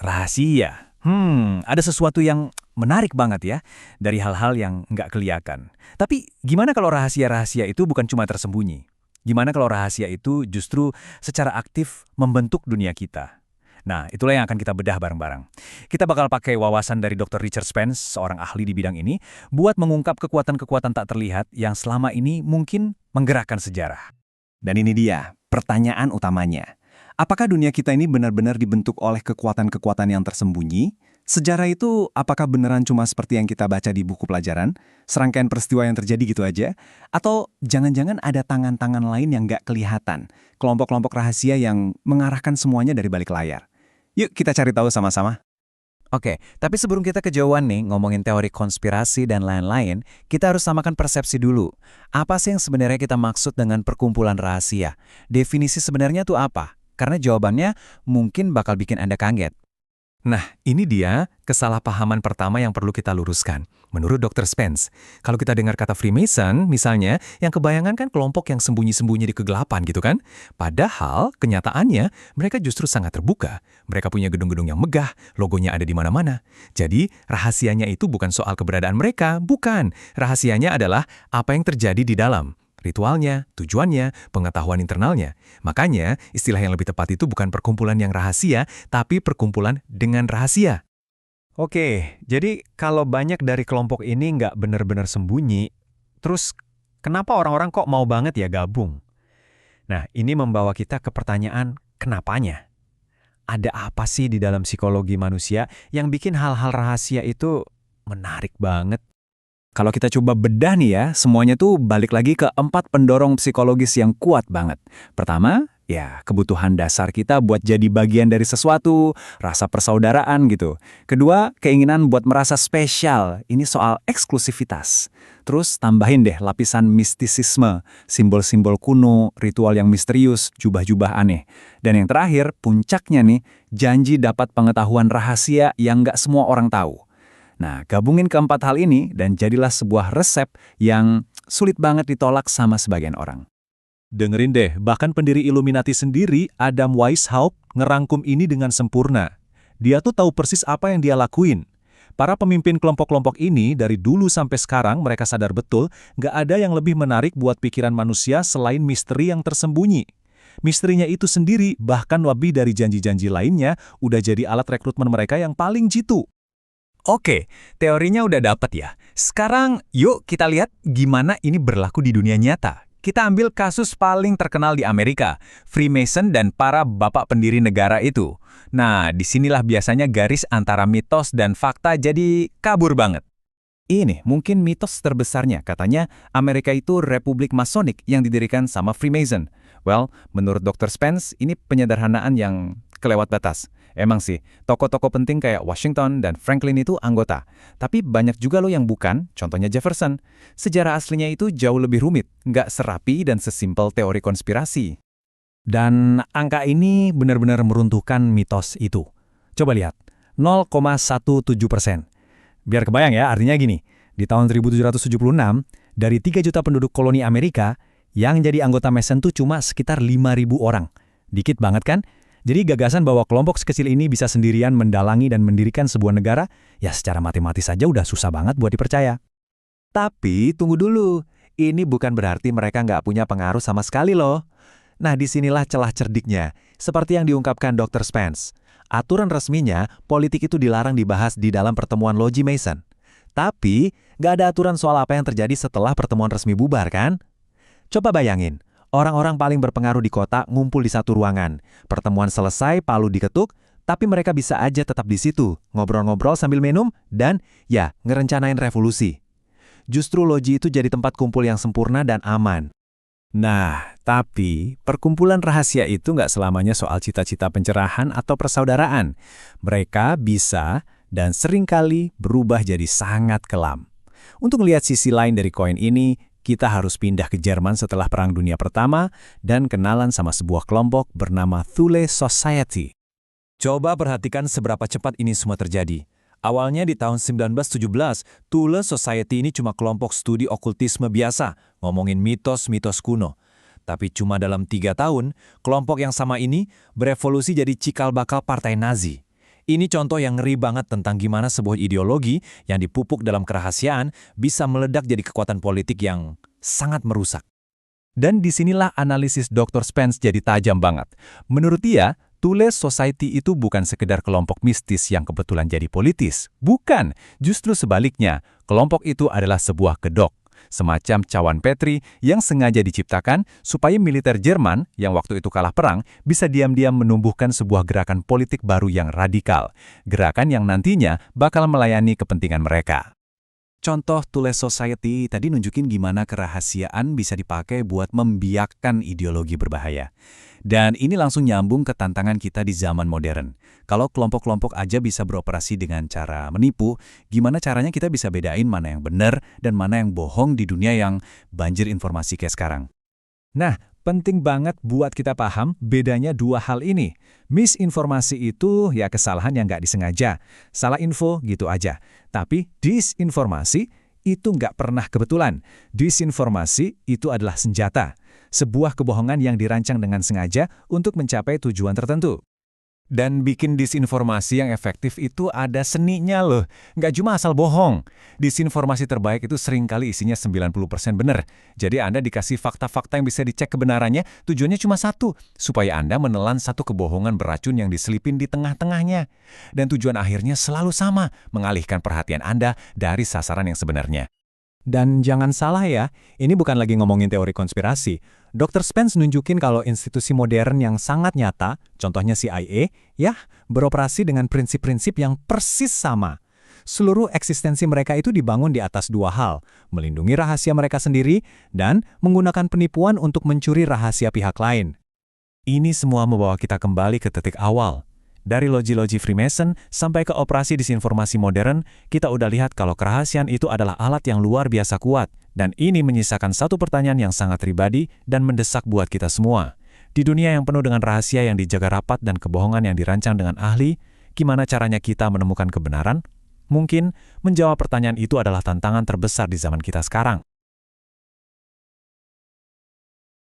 Rahasia. Ada sesuatu yang menarik banget ya dari hal-hal yang nggak kelihatan. Tapi gimana kalau rahasia-rahasia itu bukan cuma tersembunyi? Gimana kalau rahasia itu justru secara aktif membentuk dunia kita? Nah, itulah yang akan kita bedah bareng-bareng. Kita bakal pakai wawasan dari Dr. Richard Spence, seorang ahli di bidang ini, buat mengungkap kekuatan-kekuatan tak terlihat yang selama ini mungkin menggerakkan sejarah. Dan ini dia, pertanyaan utamanya. Apakah dunia kita ini benar-benar dibentuk oleh kekuatan-kekuatan yang tersembunyi? Sejarah itu apakah beneran cuma seperti yang kita baca di buku pelajaran? Serangkaian peristiwa yang terjadi gitu aja? Atau jangan-jangan ada tangan-tangan lain yang nggak kelihatan? Kelompok-kelompok rahasia yang mengarahkan semuanya dari balik layar? Yuk kita cari tahu sama-sama. Oke, tapi sebelum kita kejauhan nih ngomongin teori konspirasi dan lain-lain, kita harus samakan persepsi dulu. Apa sih yang sebenarnya kita maksud dengan perkumpulan rahasia? Definisi sebenarnya tuh apa? Karena jawabannya mungkin bakal bikin Anda kaget. Nah, ini dia kesalahpahaman pertama yang perlu kita luruskan. Menurut Dr. Spence, kalau kita dengar kata Freemason, misalnya, yang kebayangan kan kelompok yang sembunyi-sembunyi di kegelapan gitu kan? Padahal, kenyataannya, mereka justru sangat terbuka. Mereka punya gedung-gedung yang megah, logonya ada di mana-mana. Jadi, rahasianya itu bukan soal keberadaan mereka, bukan. Rahasianya adalah apa yang terjadi di dalam. Ritualnya, tujuannya, pengetahuan internalnya. Makanya, istilah yang lebih tepat itu bukan perkumpulan yang rahasia, tapi perkumpulan dengan rahasia. Oke, jadi kalau banyak dari kelompok ini nggak benar-benar sembunyi, terus kenapa orang-orang kok mau banget ya gabung? Nah, ini membawa kita ke pertanyaan kenapanya. Ada apa sih di dalam psikologi manusia yang bikin hal-hal rahasia itu menarik banget? Kalau kita coba bedah nih ya, semuanya tuh balik lagi ke 4 pendorong psikologis yang kuat banget. Pertama, ya kebutuhan dasar kita buat jadi bagian dari sesuatu, rasa persaudaraan gitu. Kedua, keinginan buat merasa spesial, ini soal eksklusivitas. Terus tambahin deh lapisan mistisisme, simbol-simbol kuno, ritual yang misterius, jubah-jubah aneh. Dan yang terakhir, puncaknya nih, janji dapat pengetahuan rahasia yang nggak semua orang tahu. Nah, gabungin keempat hal ini dan jadilah sebuah resep yang sulit banget ditolak sama sebagian orang. Dengerin deh, bahkan pendiri Illuminati sendiri, Adam Weishaupt, ngerangkum ini dengan sempurna. Dia tuh tahu persis apa yang dia lakuin. Para pemimpin kelompok-kelompok ini dari dulu sampai sekarang mereka sadar betul nggak ada yang lebih menarik buat pikiran manusia selain misteri yang tersembunyi. Misterinya itu sendiri, bahkan lebih dari janji-janji lainnya, udah jadi alat rekrutmen mereka yang paling jitu. Oke, teorinya udah dapet ya. Sekarang yuk kita lihat gimana ini berlaku di dunia nyata. Kita ambil kasus paling terkenal di Amerika, Freemason dan para bapak pendiri negara itu. Nah, disinilah biasanya garis antara mitos dan fakta jadi kabur banget. Ini mungkin mitos terbesarnya, katanya Amerika itu republik masonik yang didirikan sama Freemason. Well, menurut Dr. Spence, ini penyederhanaan yang kelewat batas. Emang sih, tokoh-tokoh penting kayak Washington dan Franklin itu anggota. Tapi banyak juga loh yang bukan, contohnya Jefferson. Sejarah aslinya itu jauh lebih rumit, nggak serapi dan sesimpel teori konspirasi. Dan angka ini benar-benar meruntuhkan mitos itu. Coba lihat, 0,17%. Biar kebayang ya, artinya gini, di tahun 1776, dari 3 juta penduduk koloni Amerika, yang jadi anggota Mason tuh cuma sekitar 5.000 orang. Dikit banget kan? Jadi gagasan bahwa kelompok sekecil ini bisa sendirian mendalangi dan mendirikan sebuah negara, ya secara matematis saja udah susah banget buat dipercaya. Tapi tunggu dulu, ini bukan berarti mereka nggak punya pengaruh sama sekali loh. Nah, disinilah celah cerdiknya, seperti yang diungkapkan Dr. Spence. Aturan resminya, politik itu dilarang dibahas di dalam pertemuan Loji Mason. Tapi, nggak ada aturan soal apa yang terjadi setelah pertemuan resmi bubar kan? Coba bayangin. Orang-orang paling berpengaruh di kota ngumpul di satu ruangan. Pertemuan selesai, palu diketuk, tapi mereka bisa aja tetap di situ, ngobrol-ngobrol sambil minum, dan ya, ngerencanain revolusi. Justru loji itu jadi tempat kumpul yang sempurna dan aman. Nah, tapi perkumpulan rahasia itu nggak selamanya soal cita-cita pencerahan atau persaudaraan. Mereka bisa dan seringkali berubah jadi sangat kelam. Untuk melihat sisi lain dari koin ini, kita harus pindah ke Jerman setelah Perang Dunia Pertama dan kenalan sama sebuah kelompok bernama Thule Society. Coba perhatikan seberapa cepat ini semua terjadi. Awalnya di tahun 1917, Thule Society ini cuma kelompok studi okultisme biasa, ngomongin mitos-mitos kuno. Tapi cuma dalam 3 tahun, kelompok yang sama ini berevolusi jadi cikal bakal partai Nazi. Ini contoh yang ngeri banget tentang gimana sebuah ideologi yang dipupuk dalam kerahasiaan bisa meledak jadi kekuatan politik yang sangat merusak. Dan disinilah analisis Dr. Spence jadi tajam banget. Menurut dia, Thule Society itu bukan sekedar kelompok mistis yang kebetulan jadi politis. Bukan, justru sebaliknya, kelompok itu adalah sebuah kedok. Semacam cawan Petri yang sengaja diciptakan supaya militer Jerman yang waktu itu kalah perang bisa diam-diam menumbuhkan sebuah gerakan politik baru yang radikal. Gerakan yang nantinya bakal melayani kepentingan mereka. Contoh Thule Society tadi nunjukin gimana kerahasiaan bisa dipakai buat membiakkan ideologi berbahaya. Dan ini langsung nyambung ke tantangan kita di zaman modern. Kalau kelompok-kelompok aja bisa beroperasi dengan cara menipu, gimana caranya kita bisa bedain mana yang benar dan mana yang bohong di dunia yang banjir informasi kayak sekarang? Nah, penting banget buat kita paham bedanya dua hal ini. Misinformasi itu ya kesalahan yang nggak disengaja. Salah info gitu aja. Tapi disinformasi itu nggak pernah kebetulan. Disinformasi itu adalah senjata. Sebuah kebohongan yang dirancang dengan sengaja untuk mencapai tujuan tertentu. Dan bikin disinformasi yang efektif itu ada seninya loh. Nggak cuma asal bohong. Disinformasi terbaik itu seringkali isinya 90% benar. Jadi Anda dikasih fakta-fakta yang bisa dicek kebenarannya, tujuannya cuma satu, supaya Anda menelan satu kebohongan beracun yang diselipin di tengah-tengahnya. Dan tujuan akhirnya selalu sama, mengalihkan perhatian Anda dari sasaran yang sebenarnya. Dan jangan salah ya, ini bukan lagi ngomongin teori konspirasi. Dr. Spence nunjukin kalau institusi modern yang sangat nyata, contohnya CIA, ya, beroperasi dengan prinsip-prinsip yang persis sama. Seluruh eksistensi mereka itu dibangun di atas dua hal, melindungi rahasia mereka sendiri dan menggunakan penipuan untuk mencuri rahasia pihak lain. Ini semua membawa kita kembali ke titik awal. Dari loji-loji Freemason sampai ke operasi disinformasi modern, kita udah lihat kalau kerahasiaan itu adalah alat yang luar biasa kuat. Dan ini menyisakan satu pertanyaan yang sangat pribadi dan mendesak buat kita semua. Di dunia yang penuh dengan rahasia yang dijaga rapat dan kebohongan yang dirancang dengan ahli, gimana caranya kita menemukan kebenaran? Mungkin menjawab pertanyaan itu adalah tantangan terbesar di zaman kita sekarang.